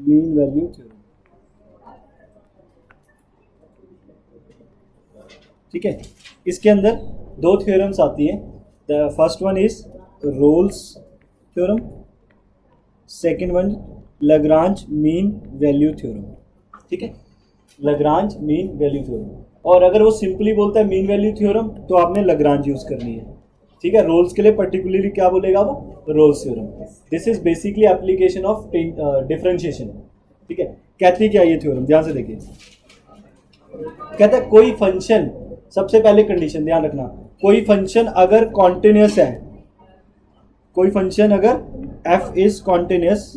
Mean value theorem. ठीक है, इसके अंदर दो थ्योरम्स आती हैं। The first one is Rolle's theorem, second one Lagrange mean value theorem. ठीक है, लैग्रांज मीन वैल्यू थ्योरम। और अगर वो सिंपली बोलता है मीन वैल्यू थ्योरम तो आपने लैग्रांज यूज करनी है। ठीक है, रोल्स के लिए पर्टिकुलरली क्या बोलेगा वो, Rolle's theorem. This is basically application of differentiation. ठीक है, कहती क्या ये थ्योरम, ध्यान से देखिए। कहता है कोई फंक्शन, सबसे पहले कंडीशन ध्यान रखना, कोई फंक्शन अगर कॉन्टिन्यूस है, कोई फंक्शन अगर f इज कॉन्टिन्यूस,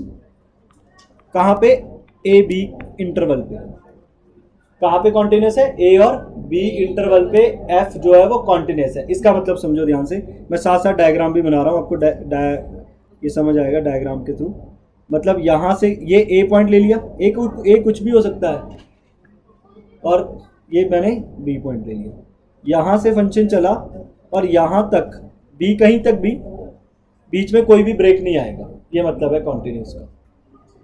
कहां पे, ए बी इंटरवल पे। कहां पे कॉन्टिन्यूस है, ए और बी इंटरवल पे f जो है वो कॉन्टिन्यूस है। इसका मतलब समझो ध्यान से, मैं साथ साथ डायग्राम भी बना रहा हूं आपको, ये समझ आएगा डायग्राम के थ्रू। मतलब यहां से ये ए पॉइंट ले लिया, ए कुछ भी हो सकता है, और ये मैंने बी पॉइंट ले लिया, यहां से फंक्शन चला और यहां तक बी, कहीं तक भी बीच में कोई भी ब्रेक नहीं आएगा, ये मतलब है कॉन्टिन्यूस का।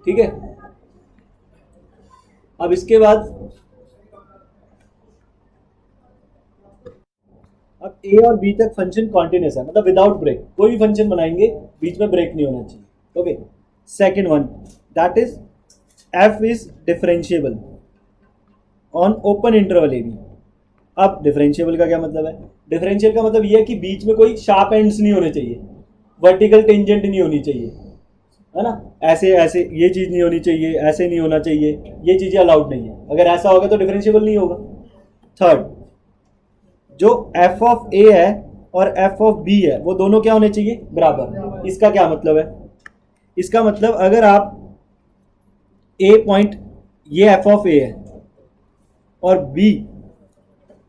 ठीक है, अब इसके बाद अब ए और बी तक फंक्शन कॉन्टिन्यूस है, मतलब विदाउट ब्रेक, कोई भी फंक्शन बनाएंगे बीच में ब्रेक नहीं होना चाहिए। Okay, second one that is f is differentiable on open interval a b. अब डिफरेंशिएबल का क्या मतलब है, डिफरेंशियल का मतलब ये है कि बीच में कोई शार्प एंड्स नहीं होने चाहिए, वर्टिकल टेंजेंट नहीं होनी चाहिए, है ना, ऐसे ऐसे ये चीज नहीं होनी चाहिए, ऐसे नहीं होना चाहिए, ये चीजें अलाउड नहीं है। अगर ऐसा होगा तो डिफरेंशिएबल नहीं होगा। थर्ड, जो एफ ऑफ ए है और एफ ऑफ बी है वो दोनों क्या होने चाहिए, बराबर। इसका क्या मतलब है, इसका मतलब अगर आप ए पॉइंट, ये एफ ऑफ ए है और बी,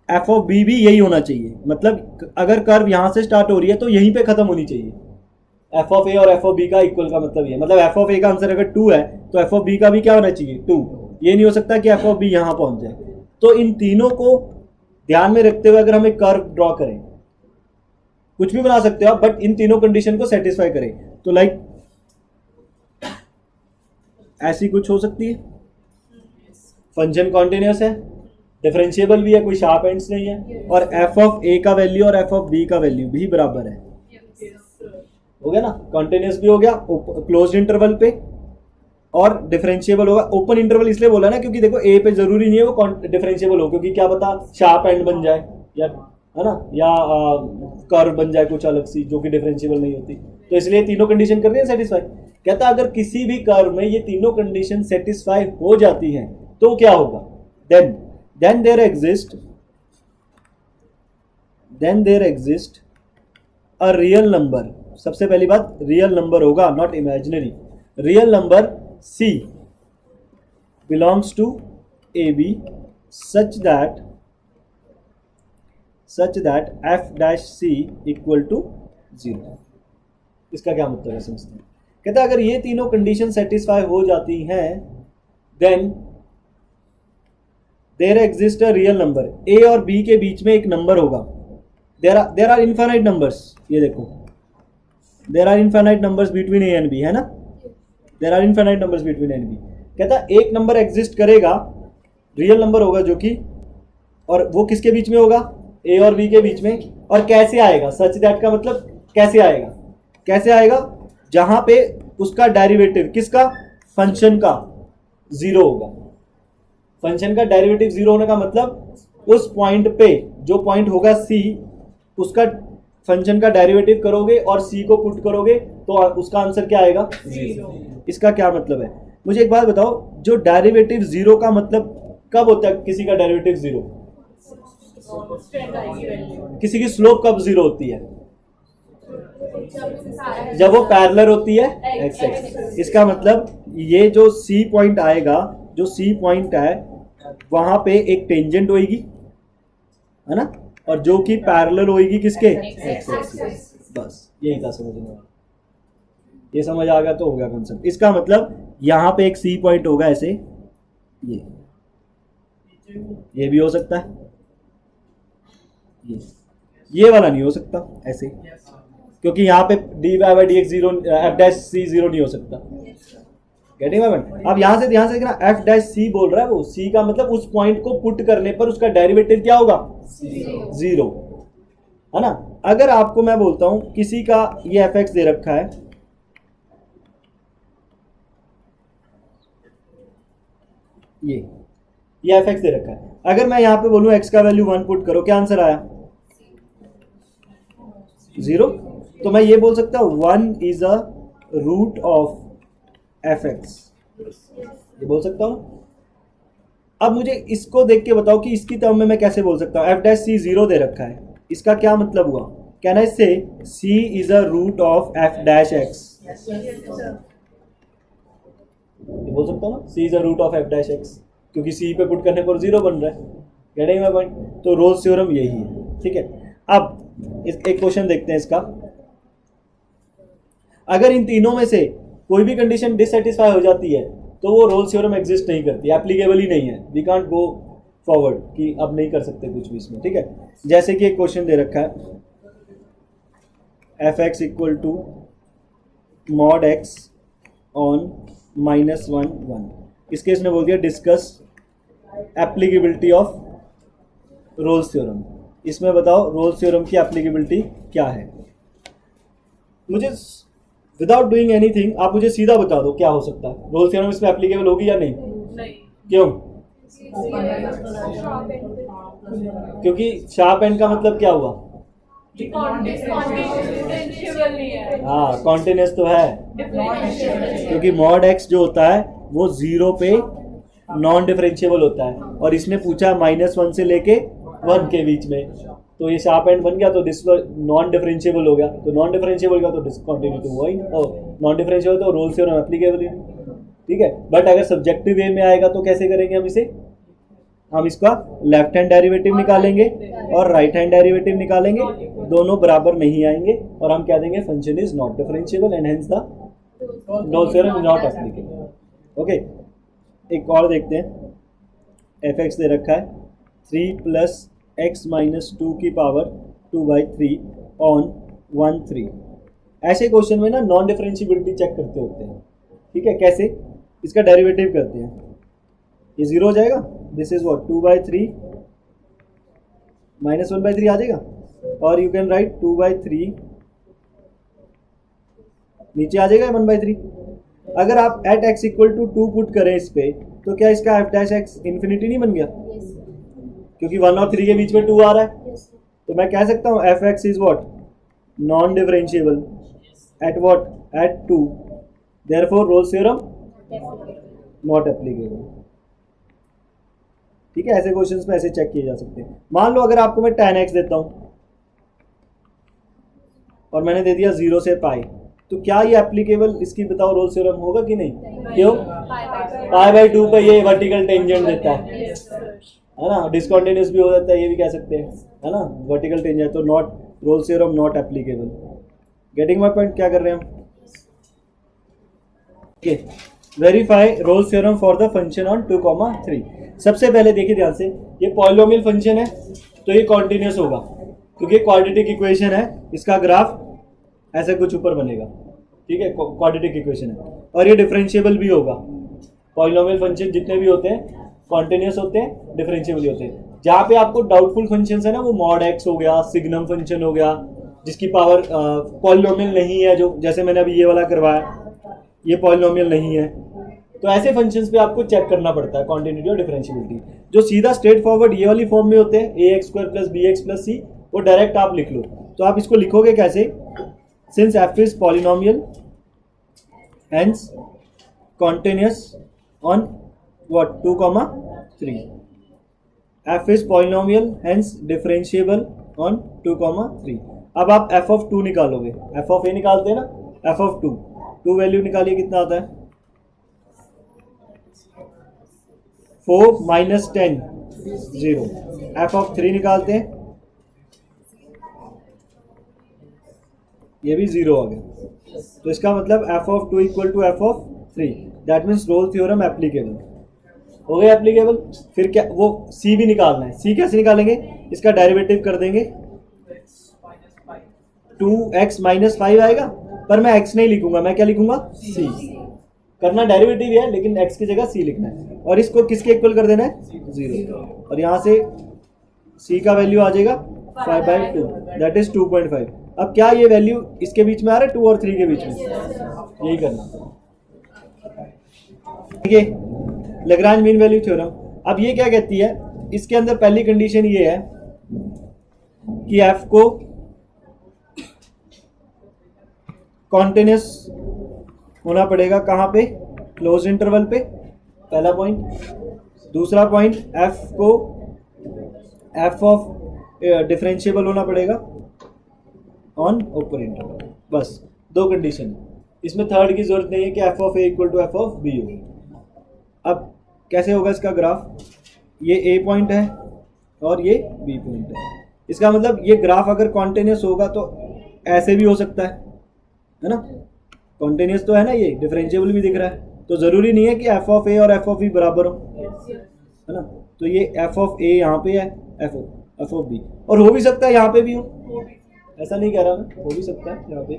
एफ ऑफ बी भी यही होना चाहिए, मतलब अगर कर्व यहां से स्टार्ट हो रही है तो यहीं पे खत्म होनी चाहिए। एफ ऑफ ए और एफ ऑफ बी का इक्वल का मतलब ये, मतलब एफ ऑफ ए का आंसर अगर 2 है तो एफ ऑफ बी का भी क्या होना चाहिए, 2। ये नहीं हो सकता कि एफ ऑफ बी यहां पहुंच जाए। तो इन तीनों को ध्यान में रखते हुए अगर हम एक कर्व ड्रॉ करें, कुछ भी बना सकते हो आप, बट इन तीनों कंडीशन को सेटिस्फाई करें, तो लाइक ऐसी कुछ हो सकती है, फंक्शन कॉन्टिन्यूस है, डिफरेंशिएबल भी है, कोई शार्प एंड्स नहीं है, और एफ ऑफ ए का वैल्यू और एफ ऑफ बी का वैल्यू भी बराबर है। हो गया ना, कॉन्टिन्यूस भी हो गया क्लोज्ड इंटरवल पे, और डिफरेंशिएबल होगा। ओपन इंटरवल इसलिए बोला ना क्योंकि देखो ए पे जरूरी नहीं है वो डिफरेंशिएबल हो, क्योंकि क्या पता शार्प एंड बन जाए, या है ना, या कर्व बन जाए कुछ अलग सी जो कि डिफरेंशिएबल नहीं होती, तो इसलिए तीनों कंडीशन कर रही है सेटिस्फाई। कहता अगर किसी भी कर्व में ये तीनों कंडीशन सेटिस्फाई हो जाती हैं तो क्या होगा, then there exist a real number. सबसे पहली बात, रियल नंबर होगा, not imaginary. Real number C belongs to AB such that f dash C equal to 0। इसका क्या मतलब है समझते हैं। कहता है अगर ये तीनों कंडीशन सेटिस्फाई हो जाती हैं then there exist a real number. A और बी के बीच में एक नंबर होगा, देयर आर इनफाइनाइट नंबर्स, ये देखो there are infinite numbers between a and b, है ना, there are infinite numbers between a and b. कहता है एक नंबर एग्जिस्ट करेगा, रियल नंबर होगा जो कि, और वो किसके बीच में होगा, ए और बी के बीच में। और कैसे आएगा, सच दैट का मतलब कैसे आएगा, कैसे आएगा, जहां पे उसका डेरिवेटिव किसका, फंक्शन का 0 होगा। फंक्शन का डेरिवेटिव 0 होने का मतलब उस पॉइंट पे, जो पॉइंट होगा C, उसका फंक्शन का डेरिवेटिव करोगे और C को पुट करोगे तो उसका आंसर क्या आएगा, 0। इसका क्या मतलब है, मुझे एक बात बताओ, जो डेरिवेटिव 0 का मतलब कब होता है, किसी का डेरिवेटिव 0, किसी की स्लोप कब 0 होती है, जब वो पैरेलल होती है एक्स एक्सिस। इसका मतलब ये जो C पॉइंट आएगा, जो C पॉइंट है वहां पे एक टेंजेंट होगी, है ना, और जो कि पैरेलल होगी किसके, एक्स एक्सिस। बस यही था समझने वाला, ये समझ आ गया तो हो गया कॉन्सेप्ट। इसका मतलब यहां पे एक C पॉइंट होगा ऐसे, ये भी हो सकता है, ये वाला नहीं हो सकता ऐसे, क्योंकि यहाँ पे dy/dx 0, f' c 0 नहीं हो सकता, गेटिंग माय पॉइंट। अब यहां से ध्यान से देखना, एफ डैश सी बोल रहा है, वो सी का मतलब उस पॉइंट को पुट करने पर उसका डेरिवेटिव क्या होगा? जीरो, है ना। अगर आपको मैं बोलता हूं किसी का ये एफ एक्स दे रखा है, ये एफ एक्स दे रखा है, अगर मैं यहां पे बोलूं एक्स का वैल्यू 1 पुट करो, क्या आंसर आया? 0। तो मैं ये बोल सकता हूं 1 is a root of f x, ये बोल सकता हूं। अब मुझे इसको देख के बताओ कि इसकी टर्म में मैं कैसे बोल सकता हूं। एफ डैश सी 0 दे रखा है, इसका क्या मतलब हुआ? Can I say c is a root of f dash x? ये बोल सकता हूं ना, c is a root of f dash x, क्योंकि सी पे पुट करने पर 0 बन रहा है। Getting my point? तो रोल्स थ्योरम यही है, ठीक है। अब एक क्वेश्चन देखते हैं इसका। अगर इन तीनों में से कोई भी कंडीशन डिससेटिस्फाई हो जाती है तो वो रोल्स थ्योरम एग्जिस्ट नहीं करती, एप्लीकेबल ही नहीं है, वी कांट गो फॉरवर्ड कि अब नहीं कर सकते कुछ भी इसमें, ठीक है। जैसे कि एक क्वेश्चन दे रखा है, f x equal to mod x on -1 इसके इसने बोल दिया discuss applicability of Rolle's theorem. इसमें बताओ रोल्स थ्योरम की एप्लीकेबिलिटी क्या है। मुझे विदाउट डूइंग एनीथिंग आप मुझे सीधा बता दो क्या हो सकता है, रोल्स थ्योरम इसमें एप्लीकेबल होगी या नहीं? क्यों? क्योंकि शार्प एंड का मतलब क्या हुआ? हाँ, कॉन्टिन्यूस तो है, क्योंकि मॉड एक्स जो होता है वो 0 पे नॉन डिफरेंशिएबल होता है, और इसने पूछा -1 से लेके 1 के बीच में, तो ये शार्प एंड बन गया, तो नॉन डिफरेंशिएबल हो गया, तो नॉन डिफरेंशिएबल का तो डिसकंटिन्यूटी हुआ ही, नॉन डिफरेंशिएबल तो रोल्स थ्योरम एप्लीकेबल ही नहीं, ठीक है। बट अगर सब्जेक्टिव वे में आएगा तो कैसे करेंगे हम इसे? हम इसका लेफ्ट हैंड डेरिवेटिव निकालेंगे और राइट हैंड डेरिवेटिव निकालेंगे, दोनों बराबर नहीं आएंगे, और हम कह देंगे function is not differentiable and hence the Rolle's theorem is not applicable. Okay, एक और देखते हैं। एफ एक्स दे रखा है 3 + x - 2 की पावर 2/3 ऑन 1 3। ऐसे क्वेश्चन में ना नॉन डिफरेंशिएबिलिटी चेक करते होते हैं, ठीक है। कैसे? इसका डेरिवेटिव करते हैं, ये 0 हो जाएगा, दिस इज व्हाट 2/3 -1/3 आ जाएगा, और यू कैन राइट 2/3 नीचे आ जाएगा 1/3। अगर आप एट x = 2 पुट करें इस पे, तो क्या इसका f डैश x इन्फिनिटी नहीं बन गया? क्योंकि 1 और 3 के बीच में 2 आ रहा है, तो मैं कह सकता हूँ f x is what non differentiable at what at 2, therefore Rolle's theorem not applicable, ठीक है। ऐसे क्वेश्चंस में ऐसे चेक किए जा सकते हैं। मान लो अगर आपको मैं tan x देता हूं और मैंने दे दिया 0 से पाई, तो क्या ये एप्लीकेबल, इसकी बताओ रोल्स थ्योरम होगा कि नहीं? क्यों? π/2 पे ये वर्टिकल टेंजेंट देता है ना, डिसकंटिन्यूअस भी हो जाता है, ये भी कह सकते हैं, है ना, वर्टिकल टेंजेंट, तो not roles theorem not applicable. Getting my point? क्या कर रहे हैं हम? Okay, verify Rolle's theorem for the function on 2,3। सबसे पहले देखिए ध्यान से, ये पॉलिनोमियल फंक्शन है तो ये कॉन्टिन्यूअस होगा, क्योंकि क्वाड्रेटिक इक्वेशन है, इसका ग्राफ ऐसे कुछ ऊपर बनेगा, ठीक है, क्वाड्रेटिक इक्वेशन है, और ये डिफरेंशिएबल भी होगा। पॉलिनोमियल फंक्शन जितने भी होते हैं कॉन्टिन्यूअस होते हैं, डिफरेंशिएबल होते हैं। जहाँ पे आपको डाउटफुल फंक्शंस है ना, वो मॉड एक्स हो गया, सिग्नम फंक्शन हो गया, जिसकी पावर पॉलिनोमियल नहीं है, जो जैसे मैंने अभी ये वाला करवाया, ये पॉलिनोमियल नहीं है, तो ऐसे फंक्शंस पे आपको चेक करना पड़ता है कॉन्टिन्यूटी और डिफरेंशिएबिलिटी। जो सीधा स्ट्रेट फॉरवर्ड ये वाली फॉर्म में होते हैं ax² + bx + c, वो डायरेक्ट आप लिख लो। तो आप इसको लिखोगे कैसे? Since f is polynomial hence continuous on what 2,3, f is polynomial hence differentiable on 2,3। अब आप f(2) निकालोगे, f(a) निकालते हैं ना, f(2) वैल्यू निकालिए, कितना आता है? 4 - 10 0। f(3) निकालते हैं, ये भी 0 आ गया, तो इसका मतलब f(2) = f(3), that means Rolle's theorem applicable हो गया। एप्लीकेबल फिर क्या, वो c भी निकालना है। c कैसे निकालेंगे? इसका डेरिवेटिव कर देंगे, 2x - 5 आएगा, पर मैं x नहीं लिखूंगा, मैं क्या लिखूंगा? c। करना डेरिवेटिव है लेकिन x की जगह c लिखना है और इसको किसके इक्वल कर देना है 0 और यहाँ से c का वैल्यू आ जाएगा 5/2 दैट इज 2.5। अब क्या ये वैल्यू इसके बीच में आ रहा है 2 और 3 के बीच में, यही करना ठीक है। लैग्रांज मीन वैल्यू थ्योरम, अब ये क्या कहती है, इसके अंदर पहली कंडीशन ये है कि f को कॉन्टिन्यूस होना पड़ेगा, कहाँ पे, क्लोज इंटरवल पे, पहला पॉइंट। दूसरा पॉइंट f को f ऑफ डिफरेंशिएबल होना पड़ेगा ऑन ओपन इंटरवल। बस दो कंडीशन, इसमें थर्ड की जरूरत नहीं है कि f of a equal to f of b हो। अब कैसे होगा इसका ग्राफ, ये a पॉइंट है और ये b पॉइंट है, इसका मतलब ये ग्राफ अगर कॉन्टिन्यूस होगा तो ऐसे भी हो सकता है ना, कॉन्टिन्यूस तो है ना, ये डिफरेंशिएबल भी दिख रहा है, तो ज़रूरी नहीं है कि f ऑफ a और f ऑफ b बराबर हो, है ना। तो ये f ऑफ a यहाँ पे है, f ऑफ b, और हो भी सकता है यहाँ पे भी हो, ऐसा नहीं कह रहा मैं, हो भी सकता है यहाँ पे।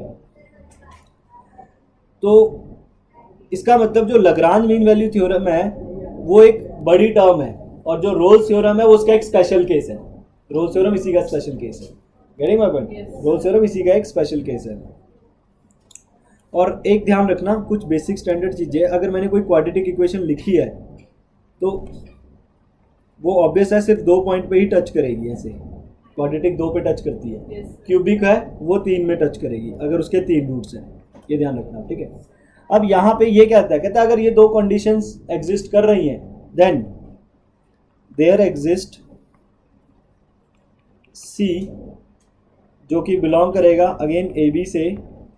तो इसका मतलब जो लैग्रांज मीन वैल्यू थ्योरम है वो एक बड़ी टर्म है, और जो रोल्स थ्योरम है वो उसका एक स्पेशल केस है। रोल्स थ्योरम इसी का स्पेशल केस है, getting my point, Rolle's theorem इसी का एक स्पेशल केस है। और एक ध्यान रखना, कुछ बेसिक स्टैंडर्ड चीज़ें, अगर मैंने कोई क्वाड्रेटिक इक्वेशन लिखी है तो वो ऑब्वियस है सिर्फ 2 पॉइंट पे ही टच करेगी, ऐसे क्वाड्रेटिक 2 पे टच करती है, क्यूबिक है वो 3 में टच करेगी अगर उसके 3 रूट्स हैं, ये ध्यान रखना, ठीक है। अब यहाँ पे ये कहता है अगर ये दो कंडीशंस एग्जिस्ट कर रही हैं देन देयर एग्जिस्ट C जो कि बिलोंग करेगा अगेन ए बी से,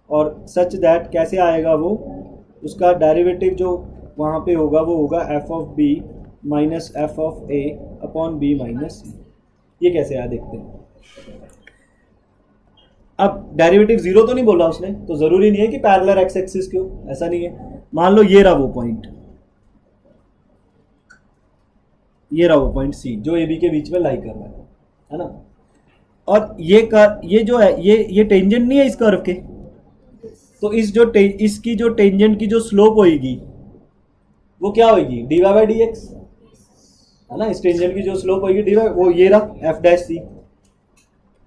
और सच दैट कैसे आएगा वो, उसका डेरिवेटिव जो वहाँ पे होगा वो होगा f of b minus f of a upon b minus c। ये कैसे आया देखते हैं। अब डेरिवेटिव 0 तो नहीं बोला उसने, तो ज़रूरी नहीं है कि पैरेलल एक्स एक्सिस क्यों, ऐसा नहीं है। मान लो ये रहा वो पॉइंट, ये रहा वो पॉइंट C जो ए बी के बीच में लाई कर रहा है ना, और ये जो है ये टेंजेंट नहीं है इस कर्व के, तो इसकी जो टेंजेंट की जो स्लोप होगी वो क्या होगी, dy बाई डी एक्स, है ना। इस टेंजेंट की जो स्लोप होगी dy, वो ये रहा f डैश c,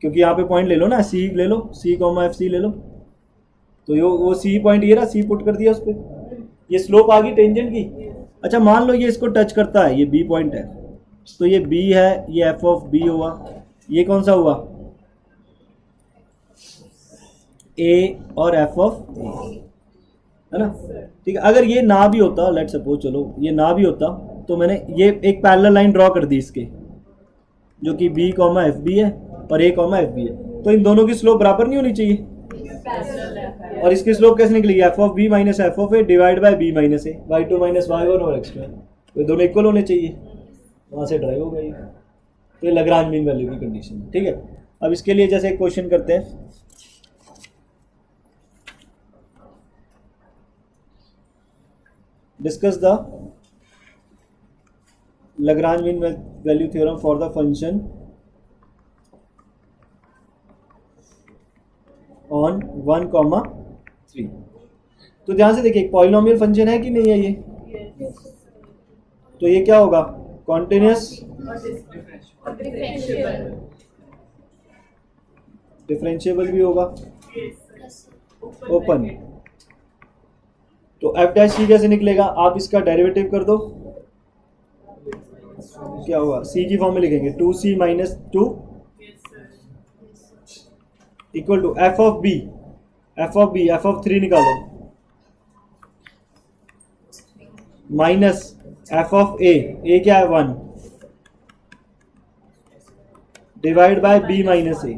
क्योंकि यहाँ पे पॉइंट ले लो ना, c ले लो, c कॉमा एफ सी ले लो, तो वो c पॉइंट ये रहा, c पुट कर दिया उस पर, ये स्लोप आ गई टेंजेंट की। अच्छा मान लो ये इसको टच करता है, ये b पॉइंट है, तो ये b है, ये f ऑफ b हुआ, ये कौन सा हुआ, a और f ऑफ a, है ना, ठीक है। अगर ये ना भी होता, लेट सपोज, चलो ये ना भी होता, तो मैंने ये एक पैरेलल लाइन ड्रॉ कर दी इसके, जो कि b कॉमा एफ बी है और a कॉमा एफ बी है, तो इन दोनों की स्लोप बराबर नहीं होनी चाहिए, और इसकी स्लोप कैसे निकलेगी, f of b minus F of a divide by b minus A, y2 minus y1 और x2, तो ये दोनों इक्वल होने चाहिए, वहाँ से ड्राइव होगा ये, तो ये लैग्रांज मीन वैल्यू की कंडीशन है, ठीक है। अब इसके लिए जैसे एक क्वेश्चन करते हैं, discuss the Lagrange mean value theorem for the function on 1,3। तो ध्यान से देखिए, पॉलिनोमियल फंक्शन है कि नहीं है ये, तो ये क्या होगा, कॉन्टिन्यूस डिफरेंशिएबल भी होगा, ओपन। तो f डैश c कैसे निकलेगा, आप इसका डेरिवेटिव कर दो, क्या होगा, c की फॉर्म में लिखेंगे 2c minus 2 equal to f of b, f of 3 निकालो, माइनस f ऑफ a क्या है 1, divide by b minus a।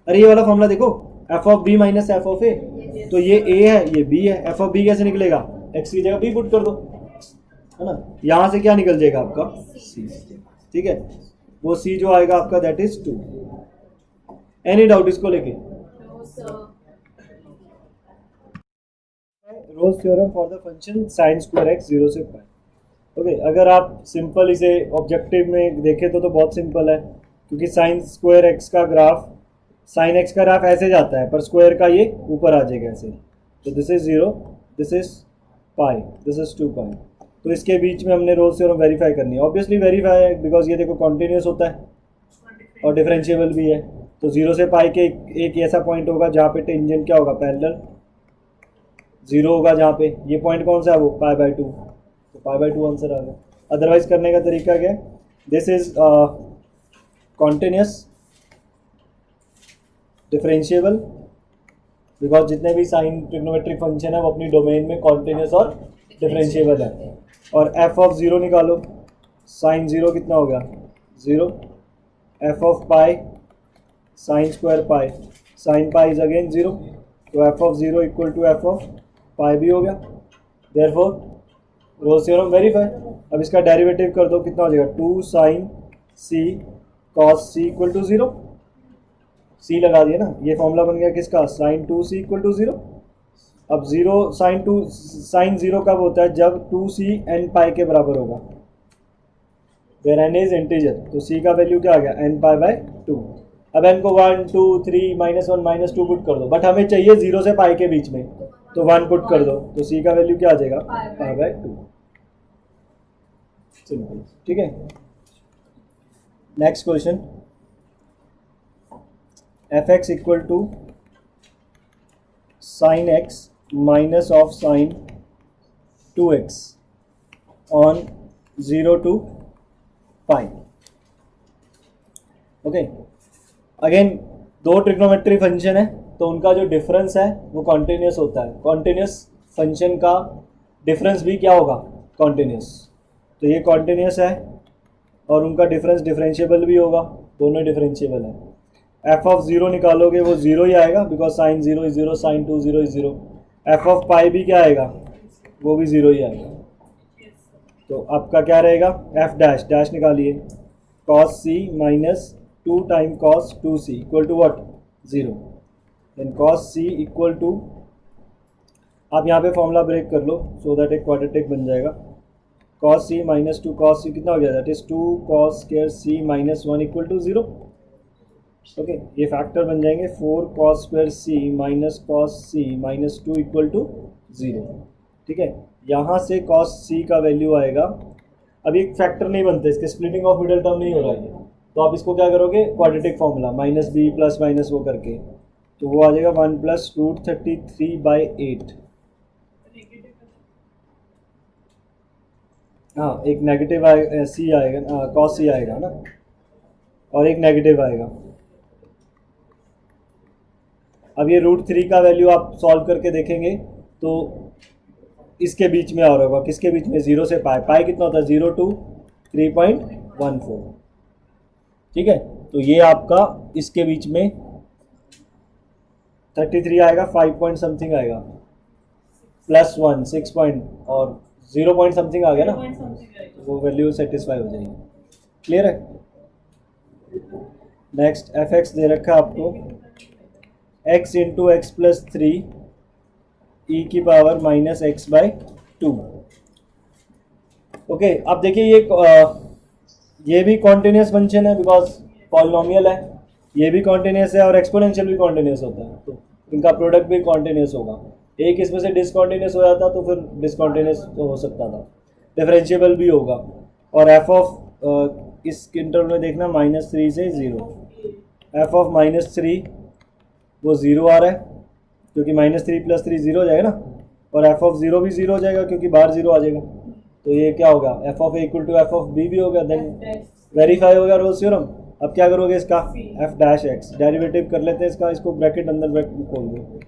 अरे ये वाला फॉर्मूला देखो, f of b minus f of a, तो ये a है ये b है, f ऑफ b कैसे निकलेगा, x की जगह b पुट कर दो, है ना, यहाँ से क्या निकल जाएगा आपका c, ठीक है, वो c जो आएगा आपका दैट इज 2। एनी डाउट इसको लेके, Rolle's theorem for the function sine square x 0 से पाई। ओके, अगर आप सिंपल इसे ऑब्जेक्टिव में देखें तो बहुत सिंपल है, क्योंकि साइन स्क्वायर x का ग्राफ, साइन एक्स का ग्राफ ऐसे जाता है, पर स्क्वायर का ये ऊपर आ जाएगा ऐसे, तो this is 0, this is pi, this is 2 पाई। तो इसके बीच में हमने रोल्स थ्योरम वेरीफाई करनी है, ऑब्वियसली वेरीफाई है बिकॉज ये देखो कॉन्टिन्यूस होता है और डिफरेंशिएबल भी है। तो 0 से पाई के एक ऐसा पॉइंट होगा जहाँ पे टेंजेंट क्या होगा, पैरेलल 0 होगा, जहाँ पे ये पॉइंट कौन सा है, वो π/2, तो π/2 आंसर आ गया। अदरवाइज करने का तरीका क्या है, this is continuous differentiable because जितने भी साइन ट्रिग्नोमेट्रिक फंक्शन है वो अपनी डोमेन में कॉन्टिन्यूस और डिफरेंशिएबल है। और एफ ऑफ 0 निकालो, साइन 0 कितना हो गया 0, f of pi sine square pi, sine pi is again 0, तो f of 0 equal to f of pi भी हो गया। Therefore Rolle's theorem verify. अब इसका डेरिवेटिव कर दो, कितना हो जाएगा 2 sine c cos c equal to 0, c लगा दिया ना, ये फॉर्मूला बन गया किसका, साइन 2c इक्वल टू 0। अब 0 साइन 0 कब होता है, जब 2c n पाई के बराबर होगा, वेयर n इज इंटीजर, तो c का वैल्यू क्या आ गया n π/2। अब n को 1 2 3 -1 -2 पुट कर दो, बट हमें चाहिए 0 से पाई के बीच में, तो 1 पुट कर दो, तो c का वैल्यू क्या आ जाएगा π/2। सिंपल, ठीक है। Next question, fx equal to sine x minus of sine 2x on 0 to pi. Okay, again दो ट्रिग्नोमेट्री फंक्शन है तो उनका जो डिफरेंस है वो कॉन्टिन्यूस होता है। कॉन्टिन्यूस फंक्शन का डिफरेंस भी क्या होगा, कॉन्टिन्यूस। तो ये कॉन्टिन्यूस है और उनका डिफरेंस डिफरेंशिएबल भी होगा, दोनों डिफरेंशिएबल है। एफ ऑफ 0 निकालोगे वो 0 ही आएगा because sine 0 is 0, sine 2 0 is 0। F of pi भी क्या आएगा, वो भी 0 ही आएगा। तो आपका क्या रहेगा, एफ डैश डैश निकालिए, cos c minus 2 time cos 2c equal to what 0। Then cos c equal to, आप यहाँ पे फॉर्मूला ब्रेक कर लो सो दैट एक क्वाड्रेटिक बन जाएगा। Cos c minus 2 cos c कितना हो गया, that is 2 cos square c minus 1 equal to 0। Okay, ये फैक्टर बन जाएंगे 4 cos square c minus cos c minus 2 equal to 0। ठीक है, यहाँ से कॉस सी का वैल्यू आएगा, अभी एक फैक्टर नहीं बनते, इसके स्प्लिटिंग ऑफ मिडल टर्म नहीं हो रहा है, तो आप इसको क्या करोगे, quadratic formula minus b plus minus वो करके, तो वो आ जाएगा 1 प्लस रूट 33/8। हाँ, एक नेगेटिव आएगा, सी आएगा, कॉस सी आएगा ना, और एक नेगेटिव आएगा। अब ये √3 का वैल्यू आप सॉल्व करके देखेंगे तो इसके बीच में आ रहा होगा, किसके बीच में, 0 से पाई। पाई कितना होता है, 0 to 3.14। ठीक है, तो ये आपका इसके बीच में 33 आएगा, 5 पॉइंट समथिंग आएगा, प्लस 1 6 पॉइंट और 0 पॉइंट समथिंग आ गया ना, वो वैल्यू सेटिस्फाई हो जाएगी। क्लियर है। नेक्स्ट एफ एक्स दे रखा है आपको, x into x plus 3 e की पावर माइनस x/2। ओके, अब देखिए ये भी कॉन्टिन्यूस फंक्शन है बिकॉज पॉलिनोमियल है, ये भी कॉन्टिन्यूस है और एक्सपोनेंशियल भी कॉन्टिन्यूस होता है, तो इनका प्रोडक्ट भी कॉन्टिन्यूस होगा। एक इसमें से डिसकॉन्टिन्यूस हो जाता तो फिर डिसकॉन्टिन्यूस तो हो सकता था, डिफरेंशिएबल भी होगा। और एफ ऑफ इस इंटरवल में देखना -3 से 0, एफ ऑफ -3 वो 0 आ रहा है क्योंकि -3 + 3 0 हो जाएगा ना, और एफ ऑफ 0 भी 0 हो जाएगा क्योंकि बाहर 0 आ जाएगा, तो ये क्या होगा, f of a equal to f of b भी होगा, देन वेरीफाई हो गया रोल्स थ्योरम। अब क्या करोगे इसका, एफ डैश एक्स डेरिवेटिव कर लेते हैं इसका, इसको ब्रैकेट अंदर ब्रैकेट खोल दो,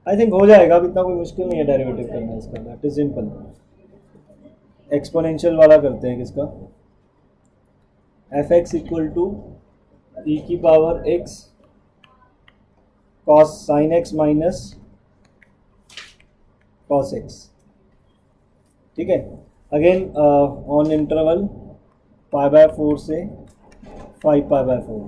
आई थिंक हो जाएगा, अब इतना कोई मुश्किल नहीं है डेरिवेटिव करना इसका, दैट इज सिंपल। एक्सपोनेंशियल वाला करते हैं किसका, एफ एक्स इक्वल टू ई की power x cos sin x minus cos x। ठीक है, अगेन ऑन इंटरवल π/4 से 5π/4।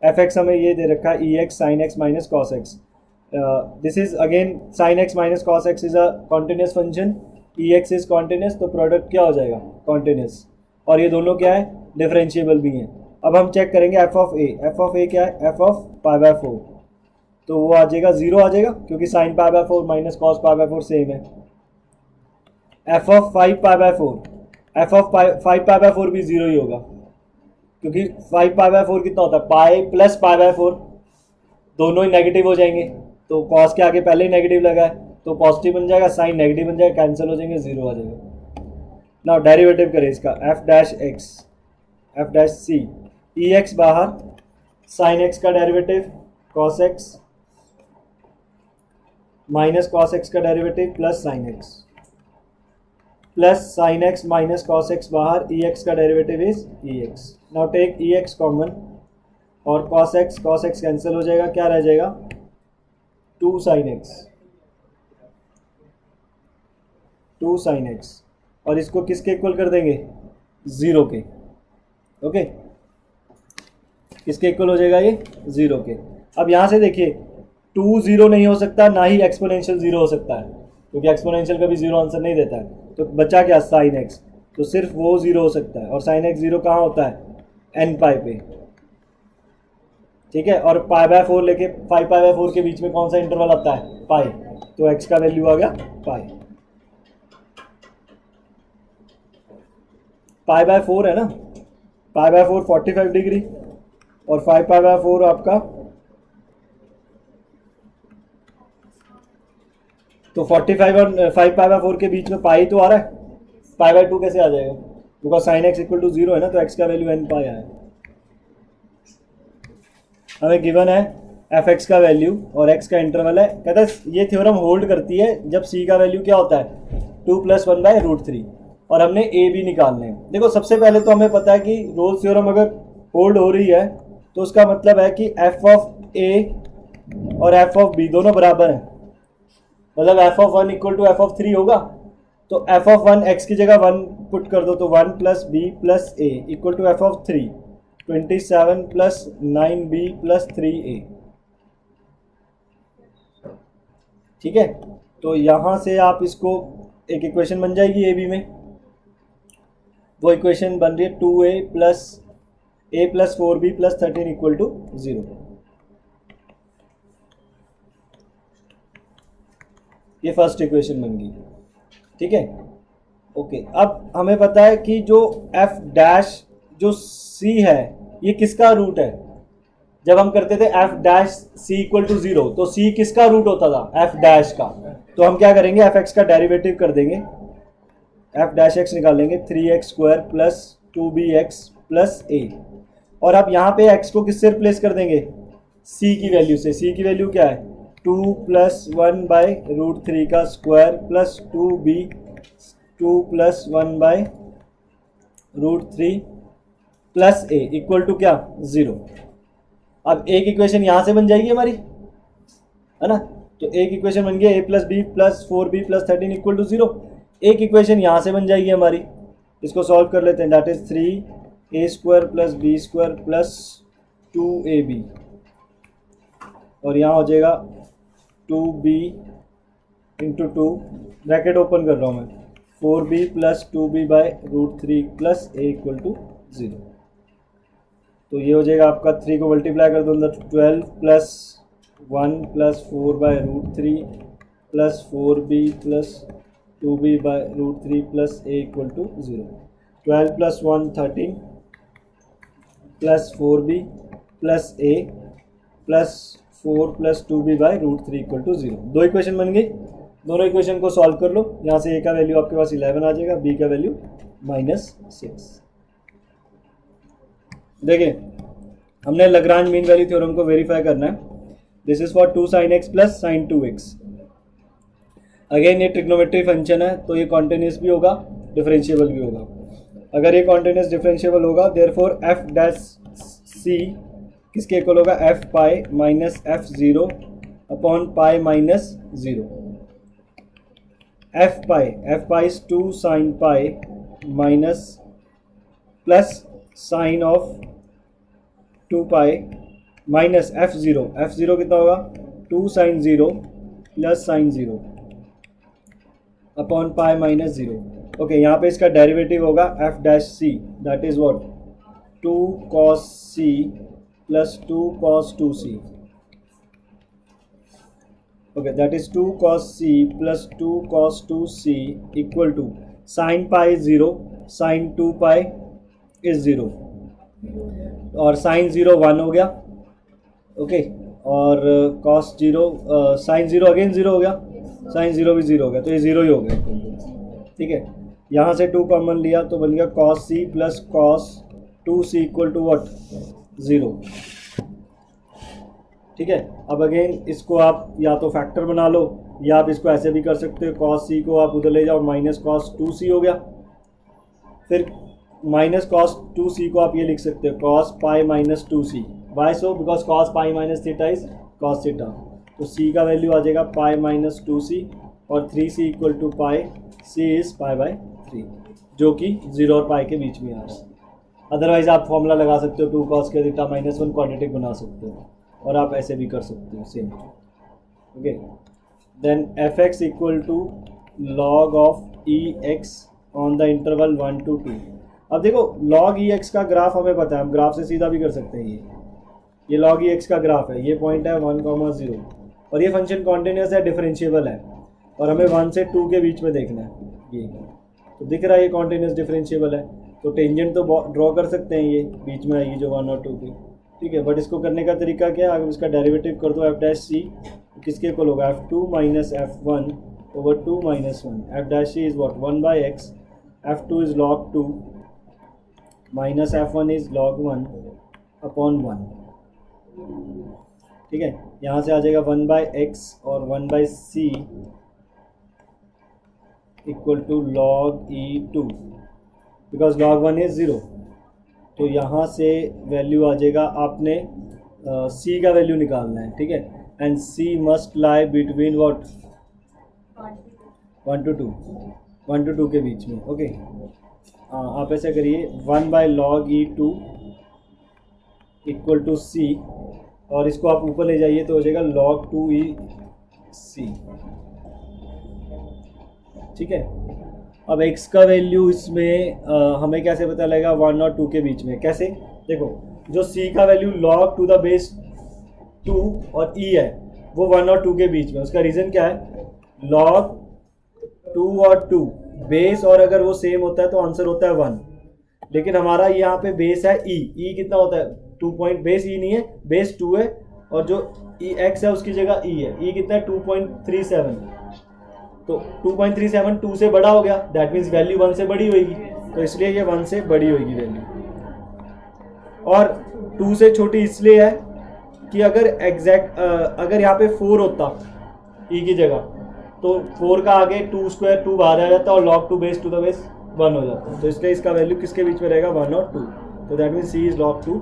एफ एक्स हमें ये दे रखा है, e x sine x minus cos x. This is again sine x minus cos x is a continuous function, e x is continuous, तो product क्या हो जाएगा, कॉन्टिन्यूस, और ये दोनों क्या है, डिफरेंशिएबल भी हैं। अब हम चेक करेंगे एफ ऑफ ए क्या है, एफ ऑफ पाई बाय 4, तो वो आ जाएगा 0 आ जाएगा क्योंकि sine pi by 4 minus cos pi by 4 same है। F of 5 pi by 4, f of 5 pi by 4 भी 0 ही होगा क्योंकि 5 पाई बाय 4 कितना होता है, पाई प्लस पाई बाय 4, दोनों ही नेगेटिव हो जाएंगे, तो कॉस के आगे पहले ही नेगेटिव लगा है तो पॉजिटिव बन जाएगा, साइन नेगेटिव बन जाएगा, कैंसिल हो जाएंगे, 0 आ जाएगा। नाउ डेरिवेटिव करें इसका, f dash x, f dash c, e x बाहर, साइन एक्स का derivative cos x minus cos x का derivative plus sine x, plus sine x minus cos x बाहर, ई एक्स का derivative is e x. Now take e x common और cos x cancel हो जाएगा, क्या रह जाएगा 2 साइन एक्स, 2 साइन एक्स, और इसको किसके इक्वल कर देंगे 0 के, ओके किसके इक्वल हो जाएगा ये 0 के। अब यहाँ से देखिए 2 0 नहीं हो सकता, ना ही एक्सपोनेंशियल 0 हो सकता है क्योंकि एक्सपोनेंशियल कभी 0 आंसर नहीं देता है, तो बचा क्या साइन एक्स, तो सिर्फ वो 0 हो सकता है, और साइन एक्स 0 कहाँ होता है n पाई पे, ठीक है, और पाई बाय 4 लेके 5 पाई बाय 4 के बीच में कौन सा इंटरवल आता है पाई, तो x का वैल्यू आ गया पाई, पाई बाय 4 है ना, पाई बाय 4 45 डिग्री और 5 पाई बाय 4 आपका, तो 45 और 5 पाई बाय 4 के बीच में पाई तो आ रहा है, पाई बाय 2 कैसे आ जाएगा, because sine x equal to 0 है ना, तो x का वैल्यू n पाई आया। हमें गिवन है एफ एक्स का वैल्यू और x का इंटरवल है, कहता है ये थ्योरम होल्ड करती है जब c का वैल्यू क्या होता है 2 + 1/√3, और हमने a भी निकालने हैं। देखो सबसे पहले तो हमें पता है कि रोल्स थ्योरम अगर होल्ड हो रही है तो उसका मतलब है कि एफ ऑफ ए और एफ ऑफ बी दोनों बराबर हैं, मतलब f of 1 equal to f of 3 होगा, तो एफ ऑफ 1 x की जगह 1 पुट कर दो, तो 1 + b + a equal to f of 3 27 + 9b + 3a, ठीक है। तो यहाँ से आप इसको एक इक्वेशन बन जाएगी ए बी में, वो इक्वेशन बन रही है 2a + 4b + 13 = 0। ये फर्स्ट इक्वेशन बन गई, ठीक है, ओके। अब हमें पता है कि जो एफ डैश जो सी है ये किसका रूट है, जब हम करते थे f dash c equal to 0 तो सी किसका रूट होता था एफ डैश का, तो हम क्या करेंगे एफ एक्स का डेरिवेटिव कर देंगे, एफ डैश एक्स निकालेंगे 3x² + 2bx + a, और अब यहाँ पे x को किससे रिप्लेस कर देंगे c की वैल्यू से, c की वैल्यू क्या है 2 + 1/√3 का square plus 2b 2 + 1/√3 plus a equal to क्या 0। अब एक इक्वेशन यहाँ से बन जाएगी हमारी, है ना, तो एक इक्वेशन बन गया a + b + 4b + 13 = 0। एक इक्वेशन यहाँ से बन जाएगी हमारी, इसको सॉल्व कर लेते हैं, that is 3a² + b² + 2ab, और यहाँ हो जाएगा 2b × 2 ब्रैकेट ओपन कर रहा हूँ मैं 4b + 2b/√3 + a = 0। तो ये हो जाएगा आपका 3 को मल्टीप्लाई कर दो अंदर 12 + 1 + 4/√3 + 4b + 2b/√3 + a = 0। 12 + 1 13 + 4b + a + 4 + 2b/√3 = 0। दो इक्वेशन बन गई, दोनों इक्वेशन को सॉल्व कर लो, यहाँ से a का वैल्यू आपके पास 11 आ जाएगा, b का वैल्यू -6। देखिए हमने लैग्रांज मीन वैल्यू थ्योरम को वेरीफाई करना है, this is for 2 sin x + sin 2x। Again ये ट्रिग्नोमेट्री फंक्शन है तो ये कॉन्टिन्यूस भी होगा डिफरेंशिएबल भी होगा, अगर ये कॉन्टिन्यूस डिफरेंशिएबल होगा देयरफॉर f डैश c किसके इक्वल होगा f pi -f0 upon pi -0, f pi is 2 sin pi minus plus sign of 2 pi minus f0 कितना होगा 2 sin 0 + sin 0 upon pi -0। Okay, यहाँ पे इसका डेरिवेटिव होगा f dash c, that is what 2 cos c plus 2 cos 2c. Okay, that is 2 cos c plus 2 cos 2c equal to sin pi is 0, sin 2 pi is 0 और sin 0 1 हो गया. Okay और cos 0 sin 0 again 0 हो गया, sin 0 भी 0 हो गया, तो ये 0 ही हो गया. ठीक है, यहाँ से 2 कॉमन लिया तो बन गया cos c plus cos 2c equal to what 0. ठीक है, अब अगेन इसको आप या तो फैक्टर बना लो या आप इसको ऐसे भी कर सकते हो, cos c को आप उधर ले जाओ माइनस cos 2c हो गया. फिर माइनस cos 2c को आप ये लिख सकते हो cos pi minus 2c. Why so? Because cos pi minus theta is cos theta. तो c का वैल्यू आ जाएगा पाई माइनस 2c और 3c equal to pi, c is pi by 3 जो कि 0 और पाई के बीच में आ रहा है. अदरवाइज आप फॉर्मूला लगा सकते हो 2 cos के थीटा माइनस 1 क्वाड्रेटिक बना सकते हो और आप ऐसे भी कर सकते हो same. Okay, then f x equal to log of e x on the interval 1 to 2. अब देखो log ई एक्स का ग्राफ हमें पता है, हम ग्राफ से सीधा भी कर सकते हैं. ये log ई एक्स का ग्राफ है, ये पॉइंट है 1,0 और ये फंक्शन कॉन्टिन्यूस है, डिफरेंशिएबल है और हमें 1 से 2 के बीच में देखना है. ये तो दिख रहा है ये कॉन्टिन्यूस डिफरेंशिएबल है, तो टेंजेंट तो ड्रॉ कर सकते हैं, ये बीच में आएगी जो 1 और 2 की. ठीक है, बट इसको करने का तरीका क्या है, अगर इसका डेरिवेटिव कर दो एफ डैश सी किसके इक्वल होगा f2 minus f1 over 2 minus 1. F dash c is what 1 by x, f2 is log 2 minus f1 is log 1 upon 1. ठीक है, यहाँ से आ जाएगा 1 बाई एक्स और 1 by c equal to log e2 because log 1 is 0. तो यहाँ से value आ जाएगा, आपने c का वैल्यू निकालना है. ठीक है, and c must lie between what 1 to 2 के बीच में. ओके, आप ऐसा करिए 1 by log e2 equal to c और इसको आप ऊपर ले जाइए तो हो जाएगा log 2e c. ठीक है, अब x का वैल्यू इसमें हमें कैसे पता लगेगा 1 और 2 के बीच में? कैसे? देखो, जो c का value log to the base 2 और e है वो 1 और 2 के बीच में. उसका रीज़न क्या है? log 2 और 2 बेस, और अगर वो सेम होता है तो आंसर होता है 1. लेकिन हमारा यहाँ पे बेस है e कितना होता है 2 पॉइंट, बेस e नहीं है, बेस 2 है और जो x है उसकी जगह e है. e कितना है 2.37, तो 2.37 2 से बड़ा हो गया, दैट मीन्स वैल्यू 1 से बड़ी होगी, तो इसलिए ये 1 से बड़ी होगी वैल्यू. और 2 से छोटी इसलिए है कि अगर अगर यहाँ पे 4 होता e की जगह तो 4 का आगे 2 स्क्वायर 2 बाहर आ जाता और log 2 base to the base 1 हो जाता. तो इसलिए इसका वैल्यू किसके बीच में रहेगा 1 और 2. तो that means c is log 2.